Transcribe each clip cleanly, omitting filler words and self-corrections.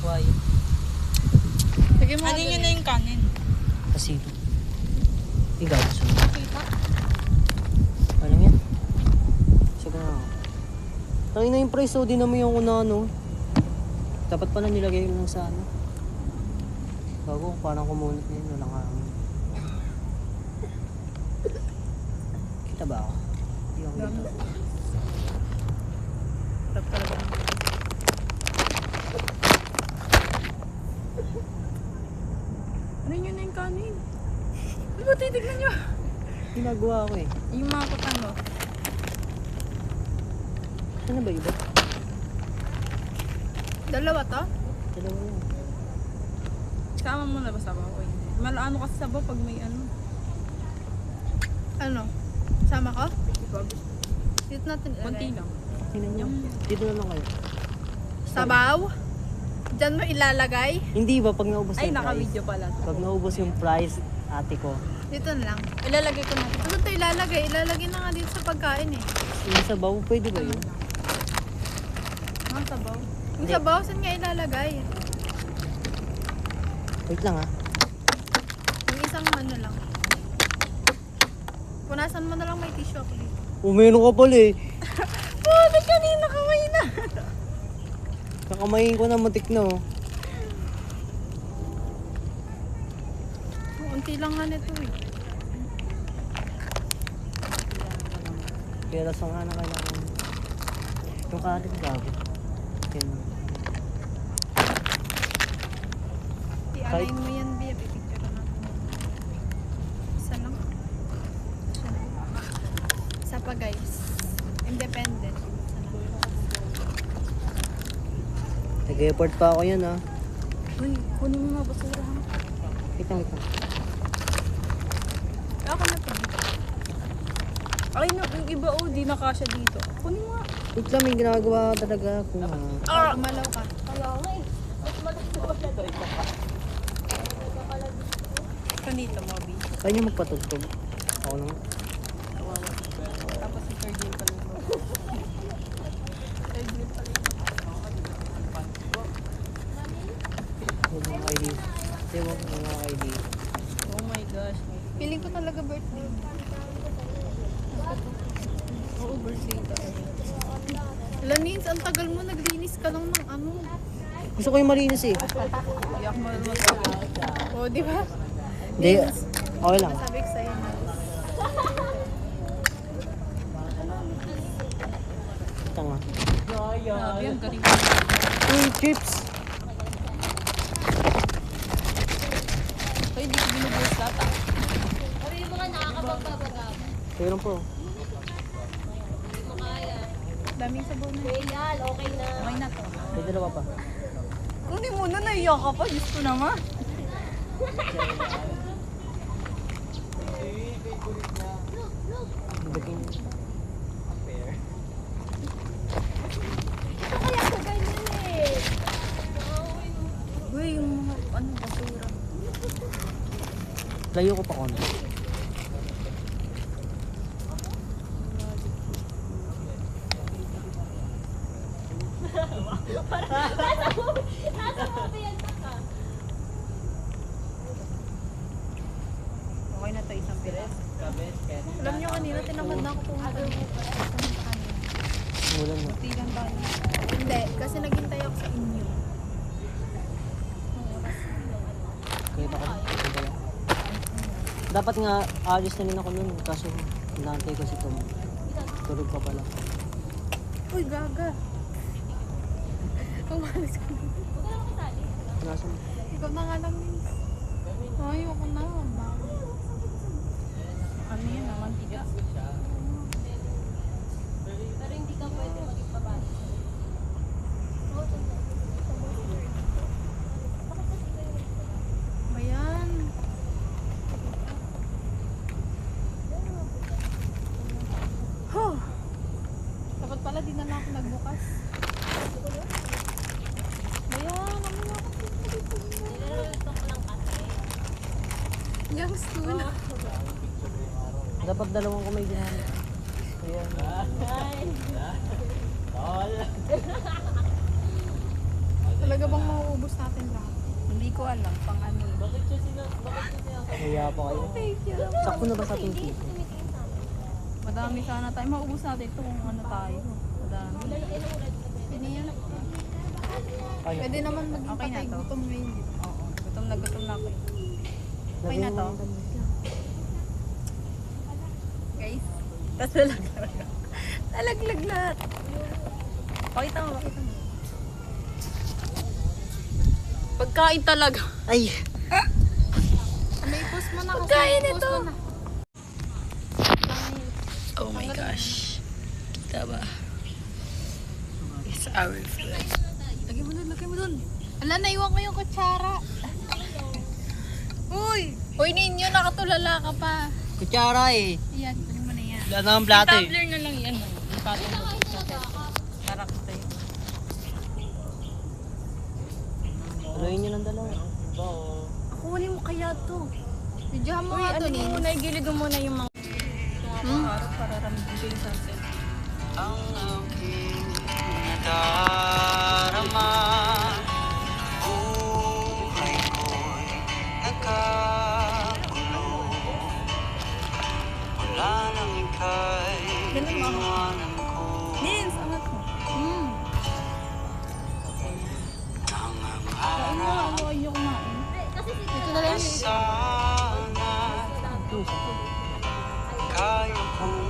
Why? Sige mo. Ano yun na yung kanin? Kasi, ikaw gusto mo. Kita. Ano yan? Sige na ako. Tangin na yung price, oh, di naman yung una, ano. Dapat pala nilagay lang sa ano. Bago, parang kumunot na yun, walang hangin. Kita ba ako? Hindi ako kita. Sarap talaga. Ano yun na yung kanin? Ano ba titignan nyo? Ginagawa ko eh. Yung mga kutan mo. Ano ba iba? Dalawa to? Dalawa lang. Sama mo na ba sabaw ko? Malaano kasi sabaw pag may ano. Ano? Sama ko? Dito natin ilagay. Kunti lang. Tingnan nyo. Dito na lang kayo. Sabaw? Diyan mo ilalagay? Hindi ba pag naubos Ay, yung price? naka-video pala. Pag naubos yung price, ate ko. Dito na lang. Ilalagay ko na. Ano ito ilalagay? Ilalagay na nga dito sa pagkain eh. Yung sabaw, pwede ba yun? Mga sabaw. Yung Hindi. sabaw, saan nga ilalagay? Wait lang ha. Yung isang ano lang. Punasan mo na lang, may tissue ako dito. Umeno ka pala eh. Puti kanina kamay na. Kakamayin ko na, matik na oh. Unti lang nga nito eh. Kaya lasang nga na kailangan. Yung kalit gabi. Yan. I-align mo yan, Bia. Pipicture natin. Isa lang. Isa lang. Isa pa guys. Independent. Isa lang. Nag-effort pa ako yan ha. Uy, kunin mo mga basura ha. Wait lang, wait lang. Ako na to. Ay, yung iba oh, di nakasya dito. Kunin mo nga. Wait lang, may ginagawa talaga ako ha. Gumalaw ka. Kanito mo, B. Kaya niyo magpatugtog. Ako naman. Tapos si Third Game pala. Huwag mga ID. Hindi, huwag mga ID. Oh my gosh. Feeling ko talaga birthday. Oo, birthday ka. Lanins, ang tagal mo. Naglinis ka lang ng ano. Gusto ko yung malinis eh. Iyak mo naman. O, di ba? Hindi, okay lang. Sabi ko sa'yo na. Tanga. Grabe, ang galing. Uy, chips! Ay, di ko binubuhos lahat ah. Kaya lang po. Daming sabaw na. Okay na to. May dalawa pa. Hindi mo na, naiyak ka pa. Diyos ko naman. Bagay niyo. Uy, yung mga ano, basura. Layo ko pa konti. Okay na to, isang piles. Alam nyo kanina, tinamad na ako pumunta dito. Mulan na. Tigan ba? Hindi, kasi naghintay ako sa inyo. Kaya pa kami. Dapat nga, alis na rin ako nun. Kaso, hinahantay ko si Tom. Tulog pa pala. Uy, gaga. Umalis ko na. Nasa mo? Ikaw na nga lang, Miss. Ay, ako na. Ano yun naman, tigas. Pero hindi ka pwede mag-ipabas. Bayan. Huh. Dapat pala, di na ako nagbukas. Bayan, ano na ako dito? Nilulutok lang kasi. Yung stool. Dapat dalawang kamay ginamit. Ayan. Talaga bang mauubos maubos natin lahat. Hindi ko alam pang ano. Kaya pa kayo. Sakto na ba sa ating piso? Madami sana tayo. Maubos natin ito kung ano tayo. Madami. Pwede yan. Ano? Pwede naman maging Okay na patay to? gutom ngayon. di ba? Oo. Gutom na ako. Okay na to? Guys. Tapos nalaglag lahat. Pakita mo. Pagkain talaga. Ay! May post mo na kasi. Pagkain Post ito. mo na. Oh my gosh. Kita ba? It's our food. Lagay mo dun. Ala, naiwan ko yung kutsara. Uy! Uy, ninyo, nakatulala ka pa. Kutsara eh. Yan, kunin mo na yan. Wala na ang plato eh. Tumbler na lang yan. Ipatong mo. Para kita yun. Tuloyin nyo ng dalawa. Kunin mo kaya to. Videohan mo Uy, nga ano to, mo Nin. muna, igilid mo muna yung mga araw para ramdam ko yung sunset. Ang aking nadarama, buhay ko'y nagkagulo. Wala nang ika'y Ganun mo. iniwanan ko. Nins, angat mo. Tangang Kain mo, araw ano kayo kumain? Dito na lang na yung sana kaya kong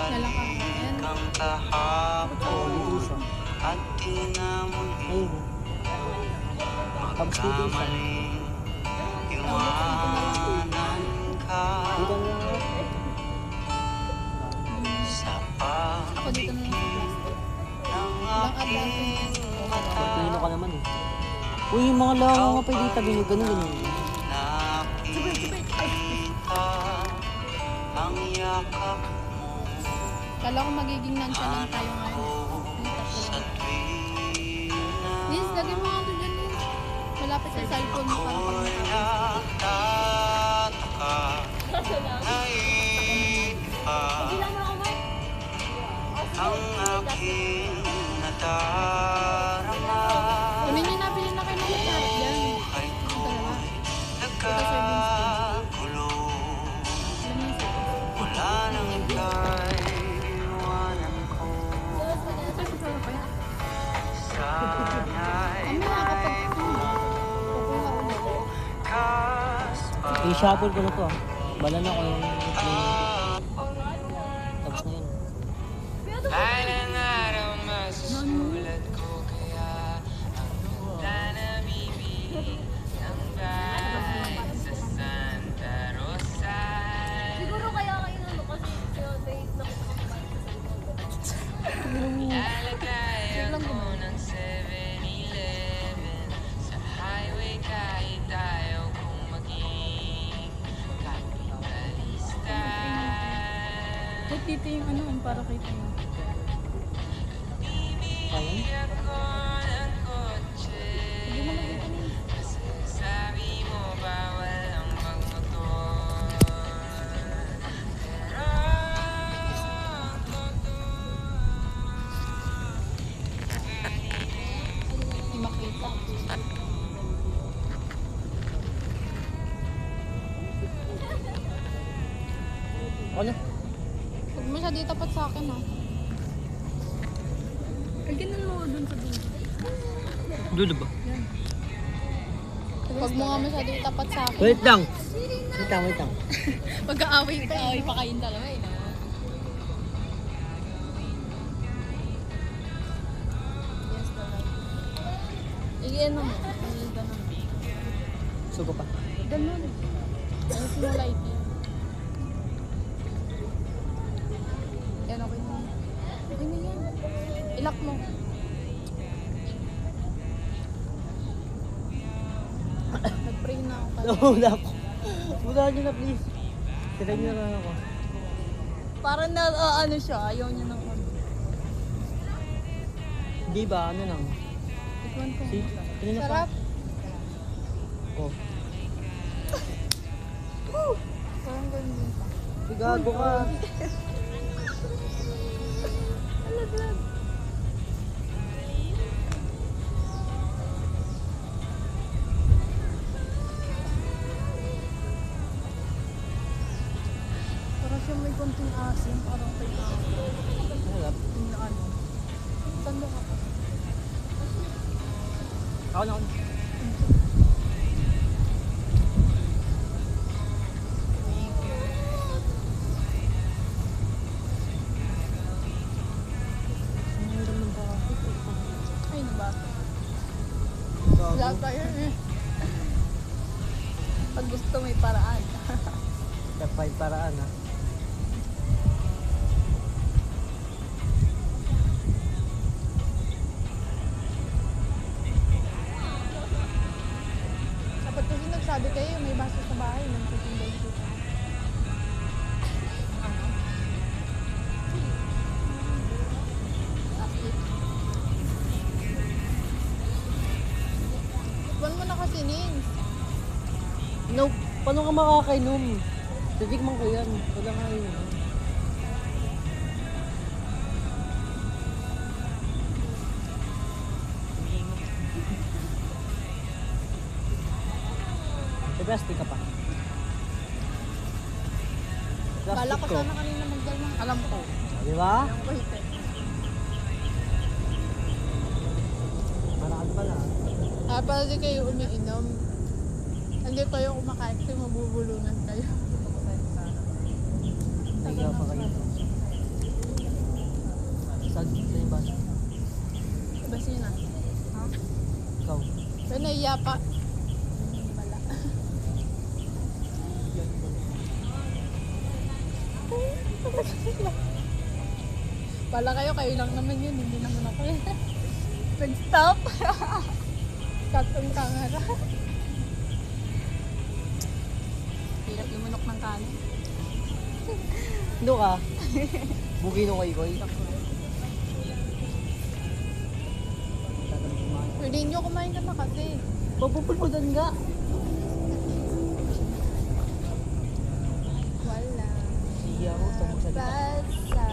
Nalang ka. ibalik Ayan. ang kahapon Isa. at di na muli Ayun. Tapos dito isa. magkamaling iwanan ka Dito na lang. sa Ako dito na lang sa plastic. ng Walang aking Pagpino ka naman eh. Uy, yung mga langaw nga pwede itabi nyo. Ganun. nakikita ang yakap Kala ko magiging nonchalant tayo ngayon. sa tuwina. Nis, lagay mo nga ito dyan, Nis. Malapit sa cellphone mo para pag Ako'y nakapit. nagtataka, naisip pa ang aking nadarama. Kunin niyo na, bilhin na kayo ng kutsara dyan. Buhay Ito ko'y dalawa. nagkagulo. Alam niyo yung serving spoon. Wala nang ika'y iwanan ko. Sana'y Ano nga kapag kukuha ulit. kaspa. I-shuffle ko na to ah. Bala na ko yung tapos na yun. Balang araw masusulat ko kaya ang ganda na bibig ng bahay sa Santa Rosa. Siguro kaya kayo ano kasi date na Lalagay ako ng 7-Eleven sa highway kahit ayaw kong maging kapitalista. Ba't dito yung ano, para kita yung... Ayun. Ako ng kotse. Sabi mo bawal ang magmotor. Pero ang totoo Hindi makita. Ano? Huwag mo siya dito pat sa akin, ha. Ganun mo dun sa dun. Dulo ba? Huwag mo nga masyado itapat sa akin. Wait lang. Wait lang, wait lang. Pag-aaway pa, aaway pa kayong dalawa, eh, na. Yes, dalawa. I-ano mo. Ganun. Sugo pa. Ganun. Ayos mo lighting. Yan, okay na. Okay na yan. Ilock mo. Nag-pray na ako kanina. Wala ko. Wala nyo na please. Tira nyo na ako. Parang na, ano siya, ayaw niya ng ano. Di ba? Ano lang? Ikuan ko. See? Kanina pa. Sarap. Oh. Parang ganun din pa. Gago ka. Yung asim, parang kay Sarap. yung ano. Saan ba ka pa? Ako na ako. Ay, ano ba? Gago. Wala pa yun eh. Pag gusto may paraan. Step 5 paraan ha. Dapat kasi nagsabi kayo, may baso sa bahay, nagtitinday ko. Buwan mo na kasi, Nins. No, paano ka makakainom? Titikman ko yan. Wala nga yun. May plastic ka pa. Bala ko sana kanina magdala ng alam ko. Di ba? Wait eh. Maraan pala. Pala di kayo umiinom. Hindi kayo kumakain kasi mabubulungan kayo. Nagawa pa kayo. Saan yung bus? Basta yun ah. Ha? Ikaw. Pero naiya pa. Bala. Bala kayo lang naman yun. Hindi naman ako yun. Nag-stop. Cut ang kamera. Hirap lumunok ng kanin. Ano ka? Bugino ko ikoy. Pwede nyo kumain ka na kasi. Papupulpudan ka. Wala. Siya ako. Tamo sa dito. Basta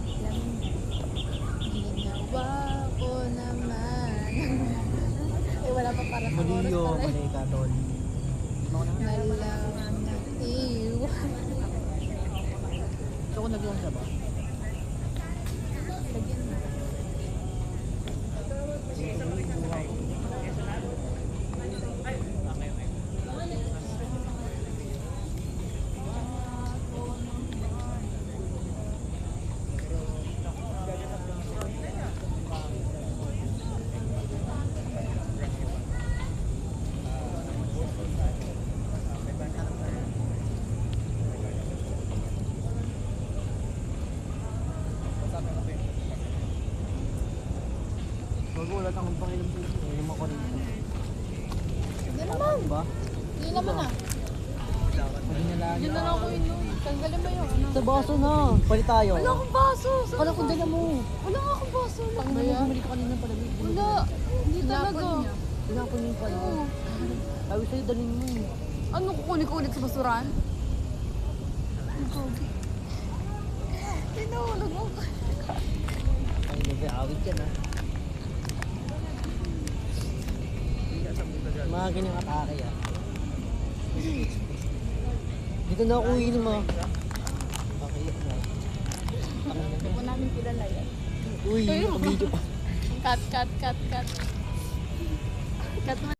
ilang ginawa ko naman. Eh wala pa para sa Mali oras yun. pala eh. Mali ka, tol. Malang iwan. Ito ko nagawang siya ba? Lagyan mo. Magulat akong pakilam sa inyo. Inom ako rin. Hindi naman. Ba? Hindi naman ah. Pwede na lang. Yun na lang ako inom. Tanggalin mo yung ano. Sa baso na. Palit tayo. Wala akong baso. Akala ko dala mo. Wala nga akong baso. Ang dala bumili ka kanina pala. Wala. Hindi talaga. Tinapon niyo pala. Sabi sa'yo, dalhin mo eh. Ano kukunin ko ulit sa basuran? Tinulog mo. Ay, hindi. Awit yan ah. Mga ganyang atake ah. Dito na ako uwinom ah. Pakiyak na. Hindi ko namin kilala yan. Uy, video pa. Cut. Cut mo.